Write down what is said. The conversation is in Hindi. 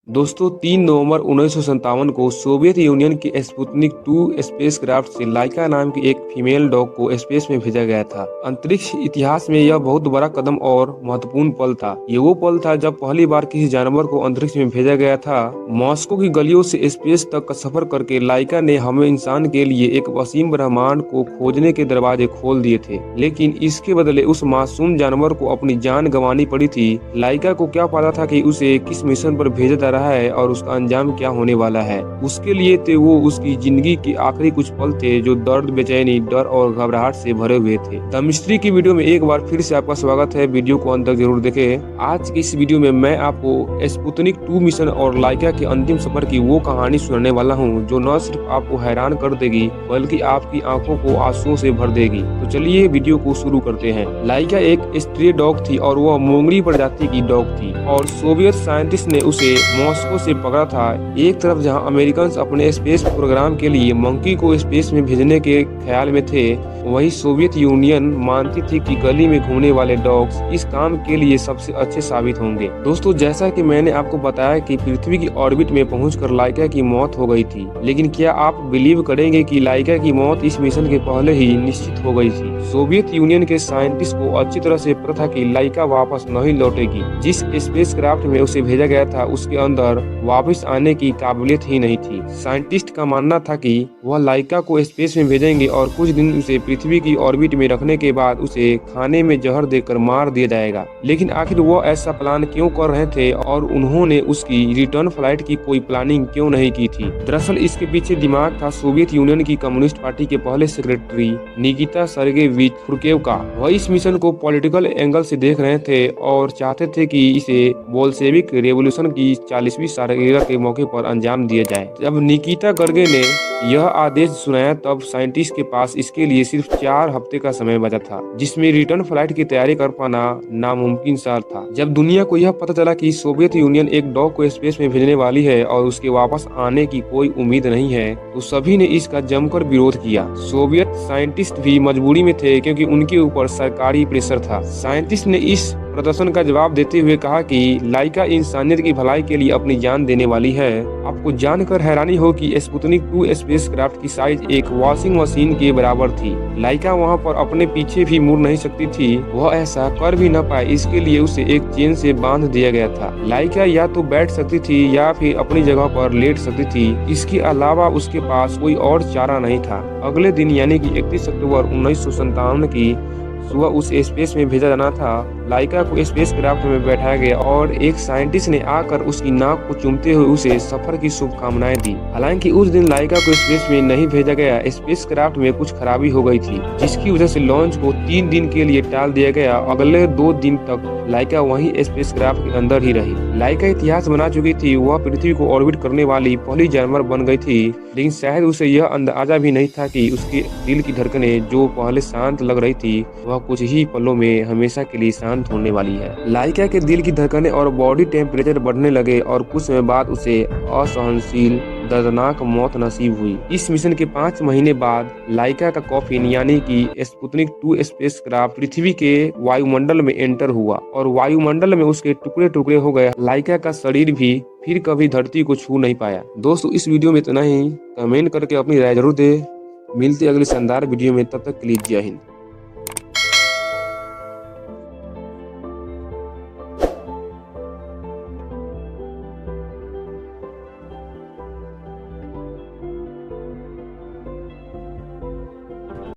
दोस्तों 3 नवंबर 1957 को सोवियत यूनियन की स्पुतनिक 2 स्पेसक्राफ्ट से लाइका नाम की एक फीमेल डॉग को स्पेस में भेजा गया था। अंतरिक्ष इतिहास में यह बहुत बड़ा कदम और महत्वपूर्ण पल था। ये वो पल था जब पहली बार किसी जानवर को अंतरिक्ष में भेजा गया था। मॉस्को की गलियों से स्पेस तक का सफर करके लाइका ने हमें इंसान के लिए एक असीम ब्रह्मांड को खोजने के दरवाजे खोल दिए थे, लेकिन इसके बदले उस मासूम जानवर को अपनी जान गंवानी पड़ी थी। लाइका को क्या पता था कि उसे किस मिशन पर भेजा जा रहा है और उसका अंजाम क्या होने वाला है। उसके लिए थे वो उसकी जिंदगी के आखिरी कुछ पल थे जो दर्द, बेचैनी, डर और घबराहट से भरे हुए थे। द मिस्ट्री की वीडियो में एक बार फिर से आपका स्वागत है। वीडियो को अंत तक जरूर देखें। आज की इस वीडियो में मैं आपको स्पुतनिक 2 मिशन और लाइका के अंतिम सफर की वो कहानी सुनाने वाला हूँ जो न सिर्फ आपको हैरान कर देगी बल्कि आपकी आंखों को आंसुओं से भर देगी। तो चलिए वीडियो को शुरू करते हैं। लाइका एक स्ट्रे डॉग थी और वह मोंगली प्रजाति की डॉग थी और सोवियत साइंटिस्ट ने उसे मॉस्को से पकड़ा था। एक तरफ जहां अमेरिकन अपने स्पेस प्रोग्राम के लिए मंकी को स्पेस में भेजने के ख्याल में थे, वहीं सोवियत यूनियन मानती थी कि गली में घूमने वाले डॉग्स इस काम के लिए सबसे अच्छे साबित होंगे। दोस्तों, जैसा कि मैंने आपको बताया कि पृथ्वी की ऑर्बिट में पहुंचकर लाइका की मौत हो गई थी, लेकिन क्या आप बिलीव करेंगे कि लाइका की मौत इस मिशन के पहले ही निश्चित हो गई थी। सोवियत यूनियन के साइंटिस्ट को अच्छी तरह से पता था कि लाइका वापस नहीं लौटेगी। जिस स्पेसक्राफ्ट में उसे भेजा गया था उसके अंदर वापस आने की काबिलियत ही नहीं थी। साइंटिस्ट का मानना था कि वह लाइका को स्पेस में भेजेंगे और कुछ दिन उसे पृथ्वी की ऑर्बिट में रखने के बाद उसे खाने में जहर देकर मार दिया जाएगा। लेकिन आखिर वो ऐसा प्लान क्यों कर रहे थे और उन्होंने उसकी रिटर्न फ्लाइट की कोई प्लानिंग क्यों नहीं की थी। दरअसल इसके पीछे दिमाग था सोवियत यूनियन की कम्युनिस्ट पार्टी के पहले सेक्रेटरी निकिता सर्गेविच खुरकेव का। वह इस मिशन को पॉलिटिकल एंगल से देख रहे थे और चाहते थे कि इसे बोल्शेविक रेवोल्यूशन की 40वीं सालगिरह के मौके पर अंजाम दिया जाए। जब निकिता गर्गे ने यह आदेश सुनाया तब साइंटिस्ट के पास इसके लिए सिर्फ 4 हफ्ते का समय बचा था, जिसमें रिटर्न फ्लाइट की तैयारी कर पाना नामुमकिन सा था। जब दुनिया को यह पता चला कि सोवियत यूनियन एक डॉग को स्पेस में भेजने वाली है और उसके वापस आने की कोई उम्मीद नहीं है, तो सभी ने इसका जमकर विरोध किया। सोवियत साइंटिस्ट भी मजबूरी में थे क्योंकि उनके ऊपर सरकारी प्रेशर था। साइंटिस्ट ने इस प्रदर्शन का जवाब देते हुए कहा कि लाइका इंसानियत की भलाई के लिए अपनी जान देने वाली है। आपको जानकर हैरानी हो कि स्पुतनिक 2 स्पेसक्राफ्ट की साइज एक वॉशिंग मशीन के बराबर थी। लाइका वहां पर अपने पीछे भी मुड़ नहीं सकती थी। वह ऐसा कर भी न पाए, इसके लिए उसे एक चेन से बांध दिया गया था। लाइका या तो बैठ सकती थी या फिर अपनी जगह पर लेट सकती थी। इसके अलावा उसके पास कोई और चारा नहीं था। अगले दिन यानी कि 31 अक्टूबर 1957 की सुबह उस स्पेस में भेजा जाना था। लाइका को स्पेसक्राफ्ट में बैठाया गया और एक साइंटिस्ट ने आकर उसकी नाक को चूमते हुए उसे सफर की शुभकामनाएं दी। हालांकि उस दिन लाइका को स्पेस में नहीं भेजा गया। स्पेसक्राफ्ट में कुछ खराबी हो गई थी, जिसकी वजह से लॉन्च को 3 दिन के लिए टाल दिया गया। अगले 2 दिन तक लाइका वहीं स्पेसक्राफ्ट के अंदर ही रही। लाइका इतिहास बना चुकी थी। वह पृथ्वी को ऑर्बिट करने वाली पहली जानवर बन गई थी, लेकिन शायद उसे यह अंदाजा भी नहीं था कि उसके दिल की धड़कनें जो पहले शांत लग रही थी, वह कुछ ही पलों में हमेशा के लिए शांत होने वाली है। लाइका के दिल की धड़कनें और बॉडी टेम्परेचर बढ़ने लगे और कुछ समय बाद उसे असहनशील दर्दनाक मौत नसीब हुई। इस मिशन के 5 महीने बाद लाइका का कॉफिन यानी कि स्पुतनिक 2 स्पेसक्राफ्ट पृथ्वी के वायुमंडल में एंटर हुआ और वायुमंडल में उसके टुकड़े टुकड़े हो गए। लाइका का शरीर भी फिर कभी धरती को छू नहीं पाया। दोस्तों, इस वीडियो में इतना ही। कमेंट करके अपनी राय जरूर दे। मिलते अगले शानदार वीडियो में, तब तक के लिए जय हिंद।